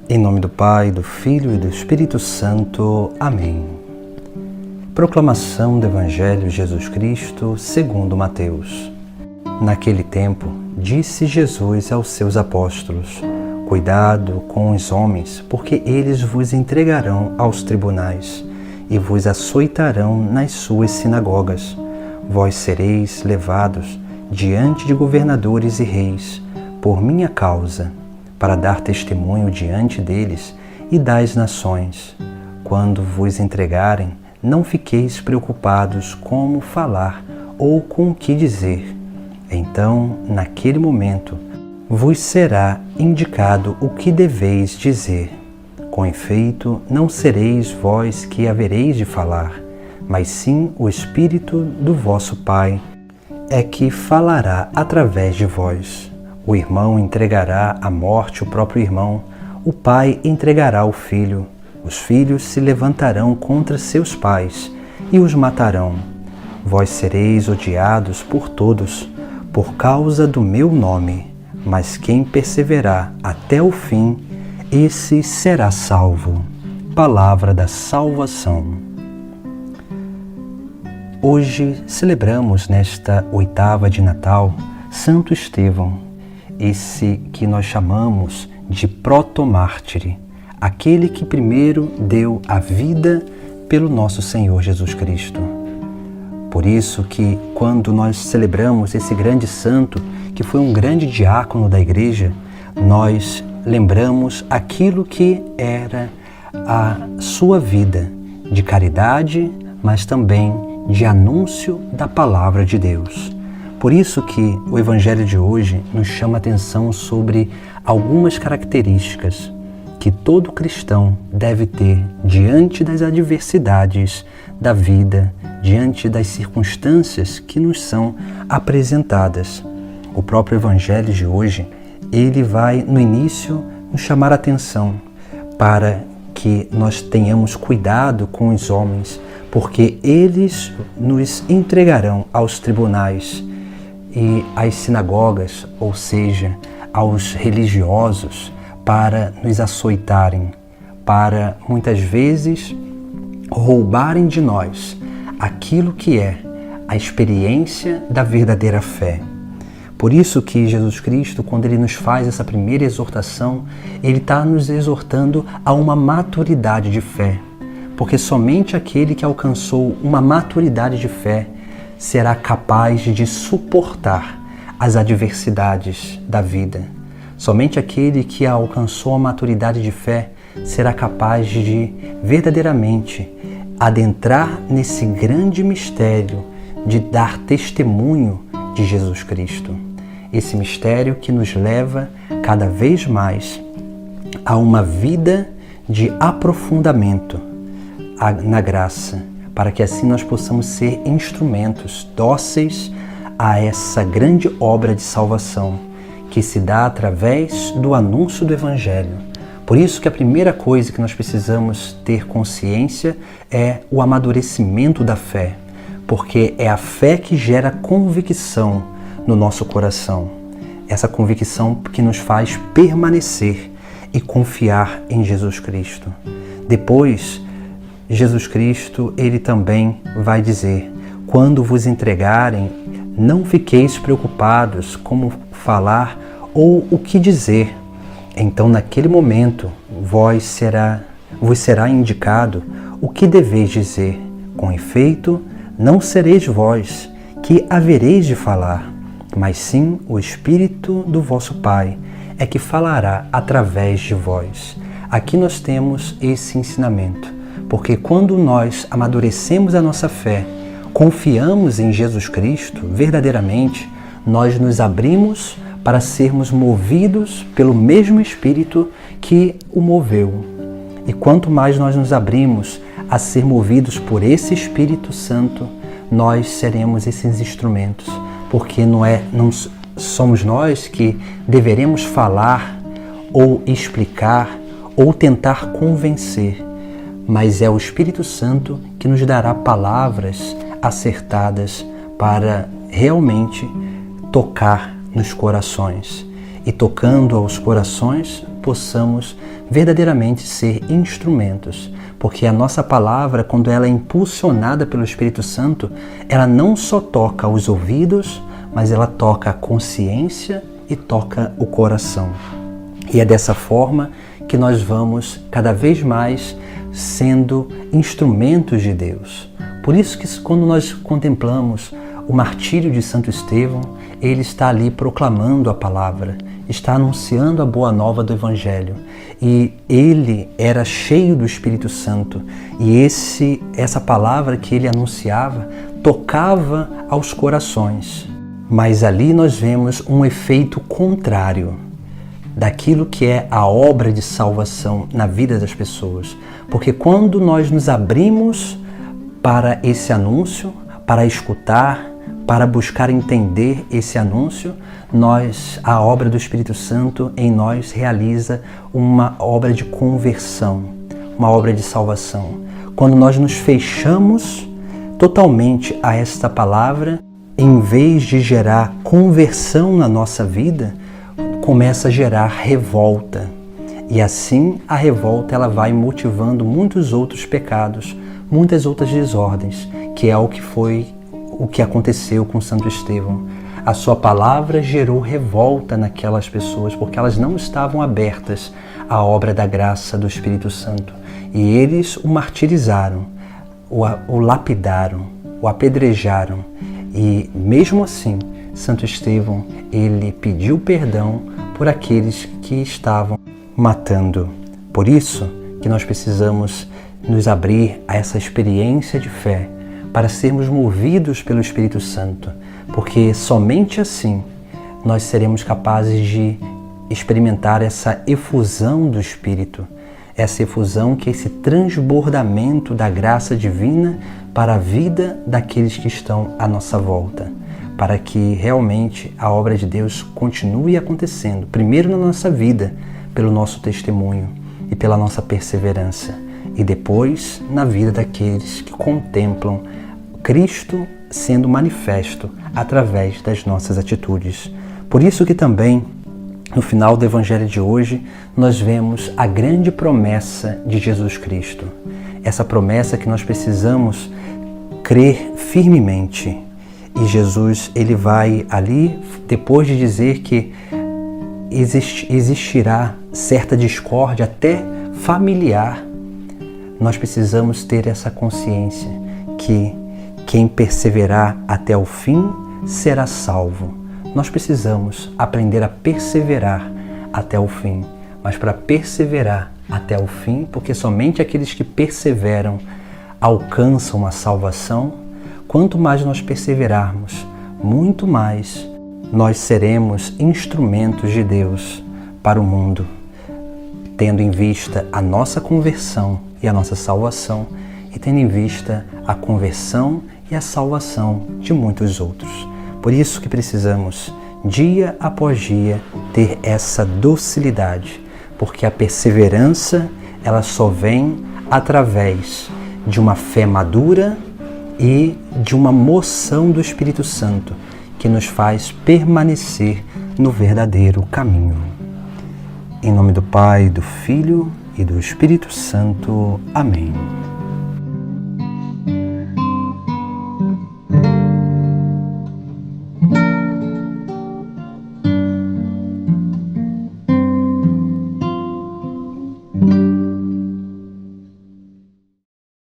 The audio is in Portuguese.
Em nome do Pai, do Filho e do Espírito Santo. Amém. Proclamação do Evangelho de Jesus Cristo segundo Mateus. Naquele tempo, disse Jesus aos seus apóstolos: Cuidado com os homens, porque eles vos entregarão aos tribunais e vos açoitarão nas suas sinagogas. Vós sereis levados diante de governadores e reis, por minha causa, para dar testemunho diante deles e das nações. Quando vos entregarem, não fiqueis preocupados como falar ou com o que dizer. Então, naquele momento, vos será indicado o que deveis dizer. Com efeito, não sereis vós que havereis de falar, mas sim o Espírito do vosso Pai é que falará através de vós. O irmão entregará à morte o próprio irmão, o pai entregará o filho. Os filhos se levantarão contra seus pais e os matarão. Vós sereis odiados por todos, por causa do meu nome, mas quem perseverar até o fim, esse será salvo. Palavra da salvação. Hoje celebramos nesta oitava de Natal Santo Estevão, esse que nós chamamos de protomártire, aquele que primeiro deu a vida pelo nosso Senhor Jesus Cristo. Por isso que quando nós celebramos esse grande santo, que foi um grande diácono da igreja, nós lembramos aquilo que era a sua vida de caridade, mas também de anúncio da palavra de Deus. Por isso que o Evangelho de hoje nos chama a atenção sobre algumas características que todo cristão deve ter diante das adversidades da vida, diante das circunstâncias que nos são apresentadas. O próprio Evangelho de hoje, ele vai no início nos chamar a atenção para que nós tenhamos cuidado com os homens, porque eles nos entregarão aos tribunais e às sinagogas, ou seja, aos religiosos, para nos açoitarem, para muitas vezes roubarem de nós aquilo que é a experiência da verdadeira fé. Por isso que Jesus Cristo, quando Ele nos faz essa primeira exortação, Ele está nos exortando a uma maturidade de fé. Porque somente aquele que alcançou uma maturidade de fé será capaz de suportar as adversidades da vida. Somente aquele que alcançou a maturidade de fé será capaz de verdadeiramente adentrar nesse grande mistério de dar testemunho de Jesus Cristo. Esse mistério que nos leva cada vez mais a uma vida de aprofundamento na graça, para que assim nós possamos ser instrumentos dóceis a essa grande obra de salvação que se dá através do anúncio do Evangelho. Por isso que a primeira coisa que nós precisamos ter consciência é o amadurecimento da fé, porque é a fé que gera convicção no nosso coração. Essa convicção que nos faz permanecer e confiar em Jesus Cristo. Depois, Jesus Cristo, Ele também vai dizer: quando vos entregarem, não fiqueis preocupados como falar ou o que dizer. Então, naquele momento, vos será indicado o que deveis dizer. Com efeito, não sereis vós que havereis de falar, mas sim o Espírito do vosso Pai é que falará através de vós. Aqui nós temos esse ensinamento, porque quando nós amadurecemos a nossa fé, confiamos em Jesus Cristo verdadeiramente, nós nos abrimos para sermos movidos pelo mesmo Espírito que o moveu. E quanto mais nós nos abrimos a ser movidos por esse Espírito Santo, nós seremos esses instrumentos, porque não somos nós que deveremos falar ou explicar ou tentar convencer, mas é o Espírito Santo que nos dará palavras acertadas para realmente tocar nos corações. e tocando aos corações, possamos verdadeiramente ser instrumentos, porque a nossa palavra, quando ela é impulsionada pelo Espírito Santo, ela não só toca os ouvidos, mas ela toca a consciência e toca o coração. E é dessa forma que nós vamos cada vez mais sendo instrumentos de Deus. Por isso que quando nós contemplamos o martírio de Santo Estevão, ele está ali proclamando a palavra, está anunciando a boa nova do Evangelho. E ele era cheio do Espírito Santo. E essa palavra que ele anunciava tocava aos corações. Mas ali nós vemos um efeito contrário daquilo que é a obra de salvação na vida das pessoas. Porque quando nós nos abrimos para esse anúncio, para escutar, para buscar entender esse anúncio, a obra do Espírito Santo em nós realiza uma obra de conversão, uma obra de salvação. Quando nós nos fechamos totalmente a esta palavra, em vez de gerar conversão na nossa vida, começa a gerar revolta. E assim a revolta ela vai motivando muitos outros pecados, muitas outras desordens, que é o que aconteceu com Santo Estevão. A sua palavra gerou revolta naquelas pessoas, porque elas não estavam abertas à obra da graça do Espírito Santo. E eles o martirizaram, o lapidaram, o apedrejaram. E mesmo assim, Santo Estevão, ele pediu perdão por aqueles que estavam matando. Por isso que nós precisamos nos abrir a essa experiência de fé, para sermos movidos pelo Espírito Santo, porque somente assim nós seremos capazes de experimentar essa efusão do Espírito, essa efusão que é esse transbordamento da graça divina para a vida daqueles que estão à nossa volta, para que realmente a obra de Deus continue acontecendo, primeiro na nossa vida, pelo nosso testemunho e pela nossa perseverança, e depois na vida daqueles que contemplam Cristo sendo manifesto através das nossas atitudes. Por isso que também, no final do Evangelho de hoje, nós vemos a grande promessa de Jesus Cristo. Essa promessa que nós precisamos crer firmemente. E Jesus, ele vai ali, depois de dizer que existirá certa discórdia, até familiar, nós precisamos ter essa consciência que quem perseverar até o fim será salvo. Nós precisamos aprender a perseverar até o fim, mas para perseverar até o fim, porque somente aqueles que perseveram alcançam a salvação, quanto mais nós perseverarmos, muito mais nós seremos instrumentos de Deus para o mundo, tendo em vista a nossa conversão e a nossa salvação, e tendo em vista a conversão e a salvação de muitos outros. Por isso que precisamos, dia após dia, ter essa docilidade, porque a perseverança, ela só vem através de uma fé madura e de uma moção do Espírito Santo, que nos faz permanecer no verdadeiro caminho. Em nome do Pai, do Filho e do Espírito Santo. Amém.